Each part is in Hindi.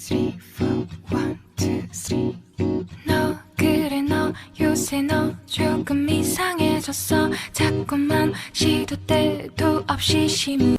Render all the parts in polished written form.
three, four, 1, 2, 3. 너 그래 너 요새 너 조금 이상해졌어 자꾸만 시도 때도 없이 시무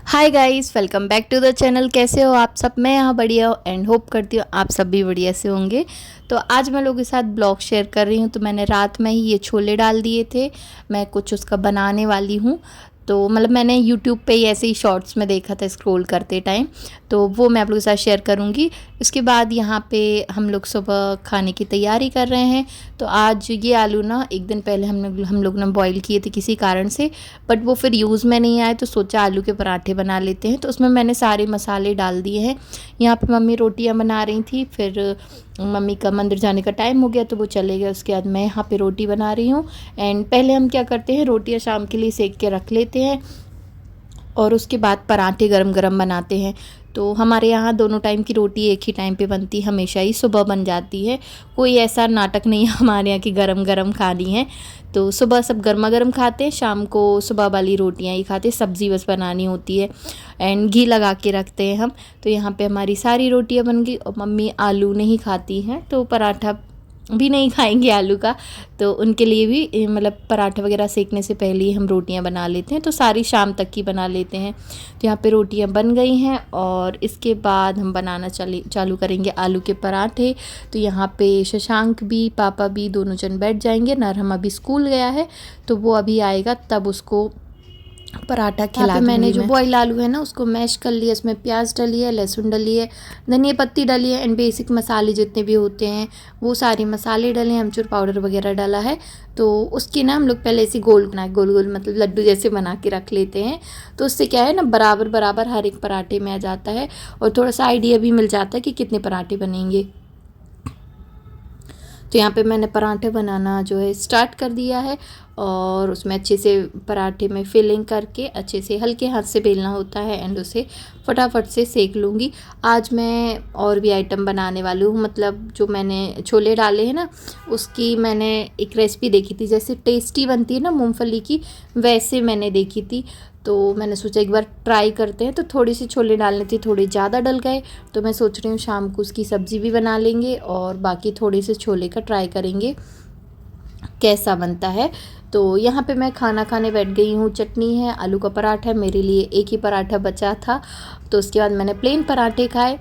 hi guys, welcome back to the channel. कैसे हो आप सब? मैं यहाँ बढ़िया हूँ एंड होप करती हूँ आप सब भी बढ़िया से होंगे। तो आज मैं लोगों के साथ ब्लॉग शेयर कर रही हूँ। तो मैंने रात में ही ये छोले डाल दिए थे, मैं कुछ उसका बनाने वाली हूँ। तो मतलब मैंने यूट्यूब पे ही ऐसे ही शॉर्ट्स में देखा था स्क्रॉल करते टाइम, तो वो मैं आप लोगों के साथ शेयर करूँगी। उसके बाद यहाँ पे हम लोग सुबह खाने की तैयारी कर रहे हैं। तो आज ये आलू ना एक दिन पहले हम लोग ने बॉईल किए थे किसी कारण से, बट वो फिर यूज़ में नहीं आए, तो सोचा आलू के पराठे बना लेते हैं। तो उसमें मैंने सारे मसाले डाल दिए हैं। यहाँ पे मम्मी रोटियाँ बना रही थी, फिर मम्मी का मंदिर जाने का टाइम हो गया तो वो चले गए। उसके बाद मैं यहाँ पे रोटी बना रही हूँ। एंड पहले हम क्या करते हैं, रोटियाँ शाम के लिए सेक के रख लेते हैं और उसके बाद पराठे गरम गरम बनाते हैं। तो हमारे यहाँ दोनों टाइम की रोटी एक ही टाइम पे बनती, हमेशा ही सुबह बन जाती है। कोई ऐसा नाटक नहीं है हमारे यहाँ की गरम गरम खानी है। तो सुबह सब गर्मा गर्म खाते हैं, शाम को सुबह वाली रोटियाँ ही खाते हैं, सब्ज़ी बस बनानी होती है एंड घी लगा के रखते हैं हम। तो यहाँ पे हमारी सारी रोटियाँ बन गई और मम्मी आलू नहीं खाती हैं तो पराठा भी नहीं खाएंगे आलू का, तो उनके लिए भी मतलब पराठा वगैरह सेकने से पहले ही हम रोटियां बना लेते हैं। तो सारी शाम तक की बना लेते हैं। तो यहाँ पे रोटियां बन गई हैं और इसके बाद हम बनाना चालू करेंगे आलू के पराठे। तो यहाँ पे शशांक भी पापा भी दोनों जन बैठ जाएंगे। नरहम अभी स्कूल गया है तो वो अभी आएगा तब उसको पराठा खिला दूँगी। मैंने जो बॉयल आलू है ना उसको मैश कर लिया, इसमें प्याज डली है, लहसुन डली है, धनिया पत्ती डली है एंड बेसिक मसाले जितने भी होते हैं वो सारे मसाले डले हैं, अमचूर पाउडर वगैरह डाला है। तो उसकी ना हम लोग पहले ऐसे गोल गोल मतलब लड्डू जैसे बना के रख लेते हैं। तो उससे क्या है ना, बराबर बराबर हर एक पराठे में आ जाता है और थोड़ा सा आइडिया भी मिल जाता है कि कितने पराठे बनेंगे। तो यहाँ पे मैंने पराठे बनाना जो है स्टार्ट कर दिया है और उसमें अच्छे से पराठे में फिलिंग करके अच्छे से हल्के हाथ से बेलना होता है एंड उसे फटाफट से सेक लूँगी। आज मैं और भी आइटम बनाने वाली हूँ, मतलब जो मैंने छोले डाले हैं ना उसकी मैंने एक रेसिपी देखी थी, जैसे टेस्टी बनती है ना मूंगफली की, वैसे मैंने देखी थी। तो मैंने सोचा एक बार ट्राई करते हैं। तो थोड़ी सी छोले डालने थे, थोड़े ज़्यादा डल गए, तो मैं सोच रही हूँ शाम को उसकी सब्ज़ी भी बना लेंगे और बाकी थोड़े से छोले का ट्राई करेंगे कैसा बनता है। तो यहाँ पे मैं खाना खाने बैठ गई हूँ। चटनी है, आलू का पराठा है, मेरे लिए एक ही पराठा बचा था तो उसके बाद मैंने प्लेन पराठे खाए।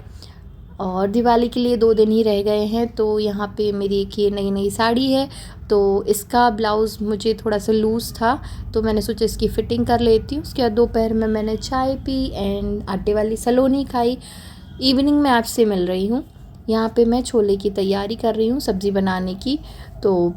और दिवाली के लिए 2 दिन ही रह गए हैं। तो यहाँ पे मेरी एक ये नई नई साड़ी है, तो इसका ब्लाउज़ मुझे थोड़ा सा लूज़ था तो मैंने सोचा इसकी फ़िटिंग कर लेती हूँ। उसके बाद दोपहर में मैंने चाय पी एंड आटे वाली सलोनी खाई। इवनिंग में आपसे मिल रही हूँ। यहाँ पे मैं छोले की तैयारी कर रही हूँ सब्ज़ी बनाने की। तो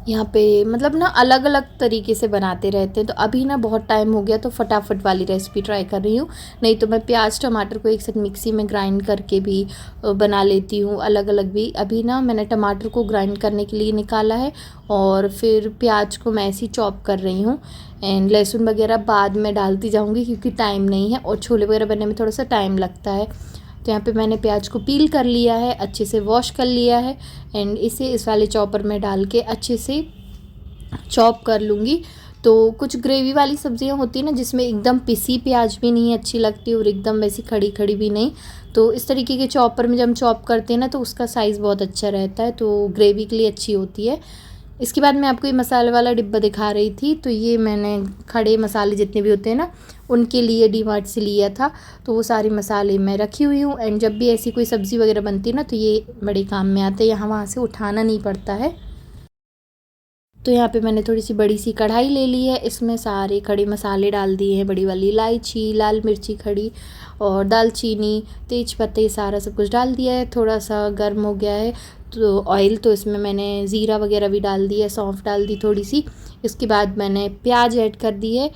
यहाँ पे मतलब ना अलग अलग तरीके से बनाते रहते हैं। तो अभी ना बहुत टाइम हो गया तो फटाफट वाली रेसिपी ट्राई कर रही हूँ, नहीं तो मैं प्याज टमाटर को एक साथ मिक्सी में ग्राइंड करके भी बना लेती हूँ अलग अलग भी। अभी ना मैंने टमाटर को ग्राइंड करने के लिए निकाला है और फिर प्याज को मैं ऐसे ही चॉप कर रही हूँ एंड लहसुन वगैरह बाद में डालती जाऊँगी क्योंकि टाइम नहीं है और छोले वगैरह बनने में थोड़ा सा टाइम लगता है। तो यहाँ पे मैंने प्याज को पील कर लिया है, अच्छे से वॉश कर लिया है एंड इसे इस वाले चॉपर में डाल के अच्छे से चॉप कर लूँगी। तो कुछ ग्रेवी वाली सब्जियां होती हैं ना जिसमें एकदम पिसी प्याज भी नहीं अच्छी लगती और एकदम वैसी खड़ी खड़ी भी नहीं, तो इस तरीके के चॉपर में जब हम चॉप करते हैं ना तो उसका साइज़ बहुत अच्छा रहता है, तो ग्रेवी के लिए अच्छी होती है। इसके बाद मैं आपको ये मसाले वाला डिब्बा दिखा रही थी। तो ये मैंने खड़े मसाले जितने भी होते हैं ना उनके लिए डीमार्ट से लिया था। तो वो सारे मसाले मैं रखी हुई हूँ एंड जब भी ऐसी कोई सब्ज़ी वगैरह बनती है ना तो ये बड़े काम में आते हैं, यहाँ वहाँ से उठाना नहीं पड़ता है। तो यहाँ पे मैंने थोड़ी सी बड़ी सी कढ़ाई ले ली है, इसमें सारे खड़े मसाले डाल दिए हैं, बड़ी वाली इलायची, लाल मिर्ची खड़ी और दालचीनी, तेज पत्ते, सारा सब कुछ डाल दिया है। थोड़ा सा गर्म हो गया है तो ऑयल, तो इसमें मैंने ज़ीरा वगैरह भी डाल दिया, सौंफ डाल दी थोड़ी सी। इसके बाद मैंने प्याज ऐड कर दी है।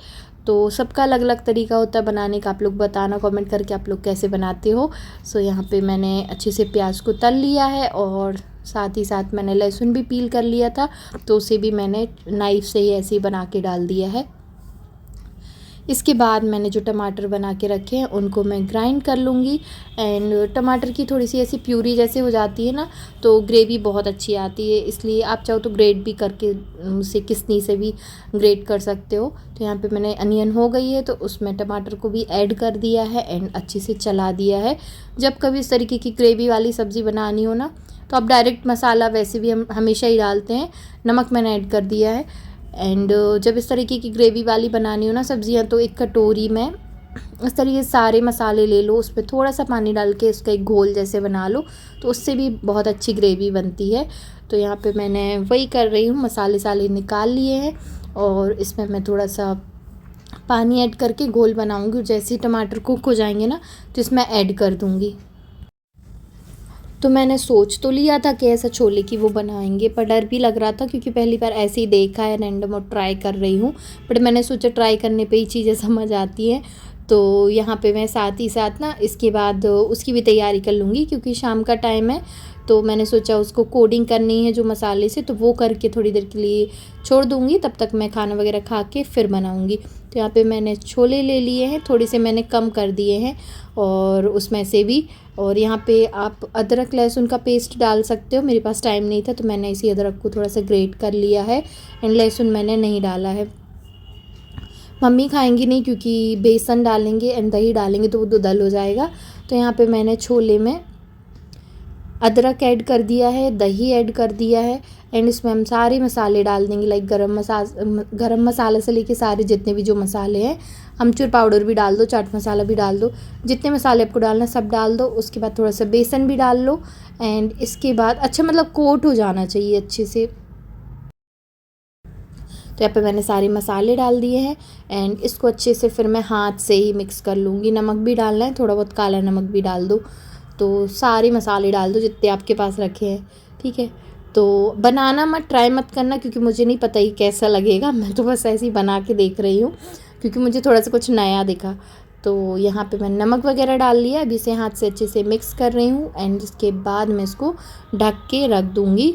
तो सबका अलग अलग तरीका होता है बनाने का, आप लोग बताना कमेंट करके आप लोग कैसे बनाते हो। सो यहाँ पे मैंने अच्छे से प्याज को तल लिया है और साथ ही साथ मैंने लहसुन भी पील कर लिया था तो उसे भी मैंने नाइफ़ से ही ऐसे ही बना के डाल दिया है। इसके बाद मैंने जो टमाटर बना के रखे हैं उनको मैं ग्राइंड कर लूँगी। एंड टमाटर की थोड़ी सी ऐसी प्यूरी जैसे हो जाती है ना, तो ग्रेवी बहुत अच्छी आती है। इसलिए आप चाहो तो ग्रेट भी करके उसे किसनी से भी ग्रेट कर सकते हो। तो यहाँ पे मैंने अनियन हो गई है तो उसमें टमाटर को भी ऐड कर दिया है एंड अच्छे से चला दिया है। जब कभी इस तरीके की ग्रेवी वाली सब्ज़ी बनानी हो ना, तो आप डायरेक्ट मसाला वैसे भी हम हमेशा ही डालते हैं, नमक मैंने ऐड कर दिया है। एंड जब इस तरीके की ग्रेवी वाली बनानी हो ना सब्ज़ियाँ, तो एक कटोरी में इस तरीके से सारे मसाले ले लो, उस पर थोड़ा सा पानी डाल के उसका एक घोल जैसे बना लो, तो उससे भी बहुत अच्छी ग्रेवी बनती है। तो यहाँ पे मैंने वही कर रही हूँ, मसाले साले निकाल लिए हैं और इसमें मैं थोड़ा सा पानी ऐड करके घोल बनाऊँगी। जैसे ही टमाटर कुक हो जाएंगे ना, तो इसमें ऐड कर दूँगी। तो मैंने सोच तो लिया था कि ऐसा छोले की वो बनाएंगे, पर डर भी लग रहा था क्योंकि पहली बार ऐसे ही देखा है, रैंडम और ट्राई कर रही हूँ। बट मैंने सोचा ट्राई करने पे ही चीज़ें समझ आती हैं। तो यहाँ पे मैं साथ ही साथ ना इसके बाद उसकी भी तैयारी कर लूँगी क्योंकि शाम का टाइम है। तो मैंने सोचा उसको कोडिंग करनी है जो मसाले से, तो वो करके थोड़ी देर के लिए छोड़ दूँगी, तब तक मैं खाना वगैरह खा के फिर बनाऊँगी। तो यहाँ पे मैंने छोले ले लिए हैं, थोड़े से मैंने कम कर दिए हैं और उसमें से भी। और यहाँ पे आप अदरक लहसुन का पेस्ट डाल सकते हो, मेरे पास टाइम नहीं था तो मैंने इसी अदरक को थोड़ा सा ग्रेट कर लिया है एंड लहसुन मैंने नहीं डाला है। मम्मी खाएंगी नहीं क्योंकि बेसन डालेंगे एंड दही डालेंगे तो वो दुधल हो जाएगा। तो यहाँ पे मैंने छोले में अदरक ऐड कर दिया है, दही ऐड कर दिया है एंड इसमें हम सारे मसाले डाल देंगे, लाइक गरम मसाला से लेके सारे जितने भी जो मसाले हैं, अमचूर पाउडर भी डाल दो, चाट मसाला भी डाल दो, जितने मसाले आपको डालना सब डाल दो। उसके बाद थोड़ा सा बेसन भी डाल लो एंड इसके बाद अच्छा मतलब कोट हो जाना चाहिए अच्छे से। तो यहाँ पे मैंने सारे मसाले डाल दिए हैं एंड इसको अच्छे से फिर मैं हाथ से ही मिक्स कर लूँगी। नमक भी डालना है, थोड़ा बहुत काला नमक भी डाल दो। तो सारे मसाले डाल दो जितने आपके पास रखे हैं, ठीक है। तो बनाना मत ट्राई मत करना क्योंकि मुझे नहीं पता ही कैसा लगेगा, मैं तो बस ऐसे ही बना के देख रही हूँ क्योंकि मुझे थोड़ा सा कुछ नया दिखा। तो यहाँ पे मैंने नमक वगैरह डाल लिया, अभी इसे हाथ से अच्छे से मिक्स कर रही हूँ एंड इसके बाद मैं इसको ढक के रख दूँगी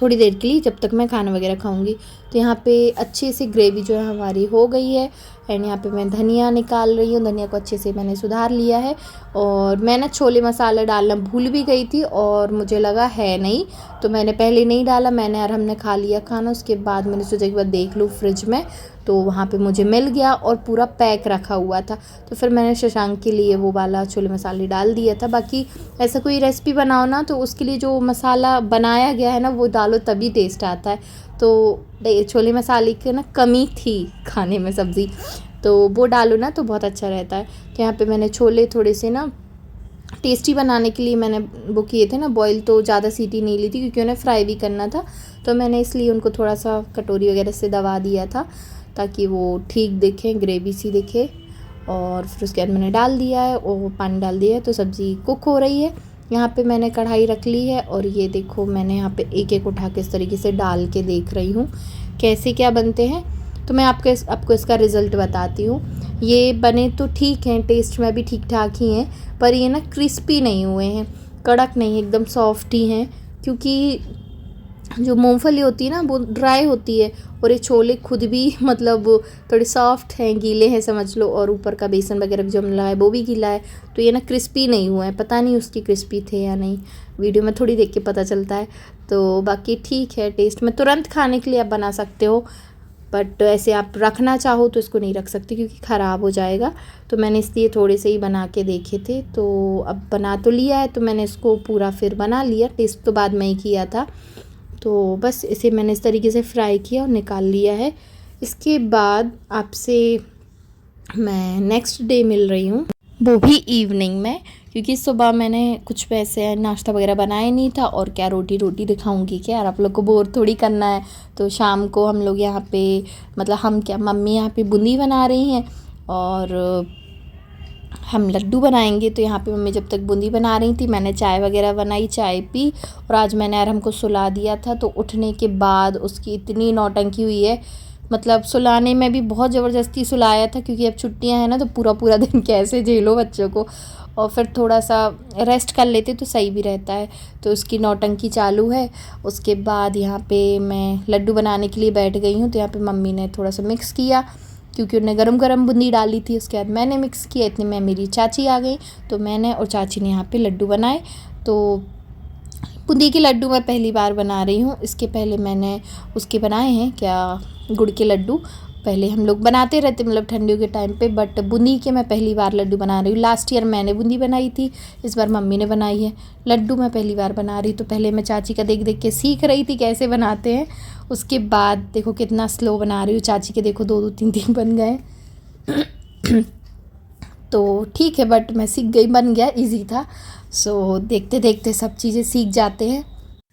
थोड़ी देर के लिए, जब तक मैं खाना वगैरह खाऊंगी। तो यहाँ पे अच्छे से ग्रेवी जो है हमारी हो गई है एंड यहाँ पे मैं धनिया निकाल रही हूँ। धनिया को अच्छे से मैंने सुधार लिया है और मैं ना छोले मसाला डालना भूल भी गई थी और मुझे लगा है नहीं, तो मैंने पहले नहीं डाला। मैंने और हमने खा लिया खाना, उसके बाद मैंने सोचा एक बार देख लूँ फ्रिज में, तो वहाँ पे मुझे मिल गया और पूरा पैक रखा हुआ था। तो फिर मैंने शशांक के लिए वो वाला छोले मसाले डाल दिया था। बाकी ऐसा कोई रेसिपी बनाओ ना तो उसके लिए जो मसाला बनाया गया है ना वो डालो तभी टेस्ट आता है। तो छोले मसाले की ना कमी थी खाने में सब्ज़ी, तो वो डालो ना तो बहुत अच्छा रहता है। तो यहाँ पे मैंने छोले थोड़े से ना टेस्टी बनाने के लिए मैंने वो किए थे ना बॉईल, तो ज़्यादा सीटी नहीं ली थी क्योंकि उन्हें फ्राई भी करना था। तो मैंने इसलिए उनको थोड़ा सा कटोरी वगैरह से दबा दिया था ताकि वो ठीक दिखें, ग्रेवी सी दिखे। और फिर उसके बाद मैंने डाल दिया है और पानी डाल दिया है, तो सब्ज़ी कुक हो रही है। यहाँ पे मैंने कढ़ाई रख ली है और ये देखो मैंने यहाँ पे एक एक उठा के इस तरीके से डाल के देख रही हूँ कैसे क्या बनते हैं। तो मैं आपको इसका रिज़ल्ट बताती हूँ। ये बने तो ठीक हैं, टेस्ट में भी ठीक ठाक ही हैं, पर ये ना क्रिस्पी नहीं हुए हैं, कड़क नहीं, एकदम सॉफ्ट ही हैं क्योंकि जो मूंगफली होती है ना वो ड्राई होती है और ये छोले खुद भी मतलब थोड़े सॉफ्ट हैं, गीले हैं समझ लो, और ऊपर का बेसन वगैरह जो मिला है वो भी गीला है। तो ये ना क्रिस्पी नहीं हुआ है, पता नहीं उसकी क्रिस्पी थे या नहीं, वीडियो में थोड़ी देख के पता चलता है। तो बाकी ठीक है, टेस्ट में तुरंत खाने के लिए आप बना सकते हो, बट ऐसे आप रखना चाहो तो इसको नहीं रख सकते क्योंकि ख़राब हो जाएगा। तो मैंने इसलिए थोड़े से ही बना के देखे थे। तो अब बना तो लिया है तो मैंने इसको पूरा फिर बना लिया, टेस्ट तो बाद में ही किया था। तो बस इसे मैंने इस तरीके से फ्राई किया और निकाल लिया है। इसके बाद आपसे मैं नेक्स्ट डे मिल रही हूँ, वो भी इवनिंग में, क्योंकि सुबह मैंने कुछ वैसे नाश्ता वगैरह बनाया नहीं था और क्या रोटी दिखाऊंगी क्या यार, आप लोग को बोर थोड़ी करना है। तो शाम को हम लोग यहाँ पे मतलब हम क्या मम्मी यहाँ पे बूंदी बना रही हैं और हम लड्डू बनाएंगे। तो यहाँ पे मम्मी जब तक बूंदी बना रही थी मैंने चाय वगैरह बनाई, चाय पी, और आज मैंने यार हमको सुला दिया था। तो उठने के बाद उसकी इतनी नौटंकी हुई है, मतलब सुलाने में भी बहुत ज़बरदस्ती सुलाया था क्योंकि अब छुट्टियां हैं ना, तो पूरा दिन कैसे झेलो बच्चों को, और फिर थोड़ा सा रेस्ट कर लेते तो सही भी रहता है। तो उसकी नौटंकी चालू है। उसके बाद यहाँ पे मैं लड्डू बनाने के लिए बैठ गई हूँ। तो यहाँ पे मम्मी ने थोड़ा सा मिक्स किया, क्योंकि उन्होंने गरम गरम बूंदी डाली थी। उसके बाद मैंने मिक्स किया, इतने में मेरी चाची आ गई, तो मैंने और चाची ने यहाँ पे लड्डू बनाए। तो बूंदी के लड्डू मैं पहली बार बना रही हूँ। इसके पहले मैंने उसके बनाए हैं, क्या, गुड़ के लड्डू पहले हम लोग बनाते रहते, मतलब ठंडियों के टाइम पे, बट बूंदी के मैं पहली बार लड्डू बना रही हूँ। लास्ट ईयर मैंने बूंदी बनाई थी, इस बार मम्मी ने बनाई है। लड्डू मैं पहली बार बना रही, तो पहले मैं चाची का देख देख के सीख रही थी कैसे बनाते हैं। उसके बाद देखो कितना स्लो बना रही हूँ, चाची के देखो 2 2 3 3 बन गए। तो ठीक है, बट मैं सीख गई, बन गया, इजी था। सो देखते देखते सब चीज़ें सीख जाते हैं।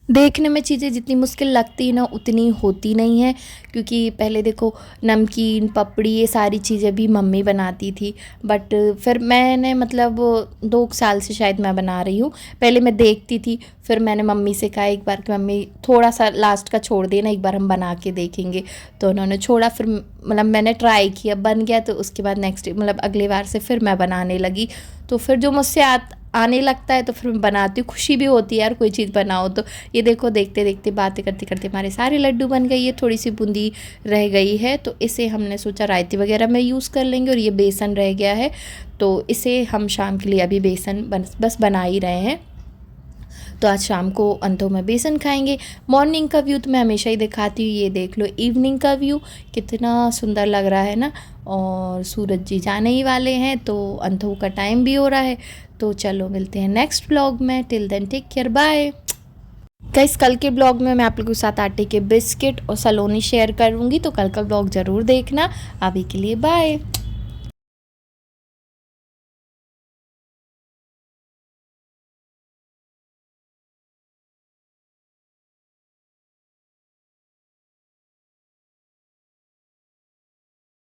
देखने में चीज़ें जितनी मुश्किल लगती है ना, उतनी होती नहीं है, क्योंकि पहले देखो नमकीन, पपड़ी, ये सारी चीज़ें भी मम्मी बनाती थी, बट फिर मैंने मतलब 2 साल से शायद मैं बना रही हूँ। पहले मैं देखती थी, फिर मैंने मम्मी से कहा एक बार कि मम्मी थोड़ा सा लास्ट का छोड़ देना, एक बार हम बना के देखेंगे। तो उन्होंने छोड़ा, फिर मतलब मैंने ट्राई किया, बन गया। तो उसके बाद नेक्स्ट मतलब अगले बार से फिर मैं बनाने लगी। तो फिर जो मुझसे आने लगता है तो फिर मैं बनाती हूँ, खुशी भी होती है यार कोई चीज़ बनाओ तो। ये देखो देखते देखते बातें करते करते हमारे सारे लड्डू बन गई है। थोड़ी सी बूंदी रह गई है, तो इसे हमने सोचा रायते वगैरह में यूज़ कर लेंगे। और ये बेसन रह गया है, तो इसे हम शाम के लिए अभी बेसन बस बना ही रहे हैं। तो आज शाम को अंतों में बेसन खाएंगे। मॉर्निंग का व्यू तो मैं हमेशा ही दिखाती हूँ, ये देख लो इवनिंग का व्यू कितना सुंदर लग रहा है ना। और सूरज जी जाने ही वाले हैं, तो अंतों का टाइम भी हो रहा है। तो चलो मिलते हैं नेक्स्ट ब्लॉग में, till then take care, bye guys. कल के ब्लॉग में मैं आप लोगों के साथ आटे के बिस्किट और सलोनी शेयर करूँगी, तो कल का ब्लॉग ज़रूर देखना। अभी के लिए बाय।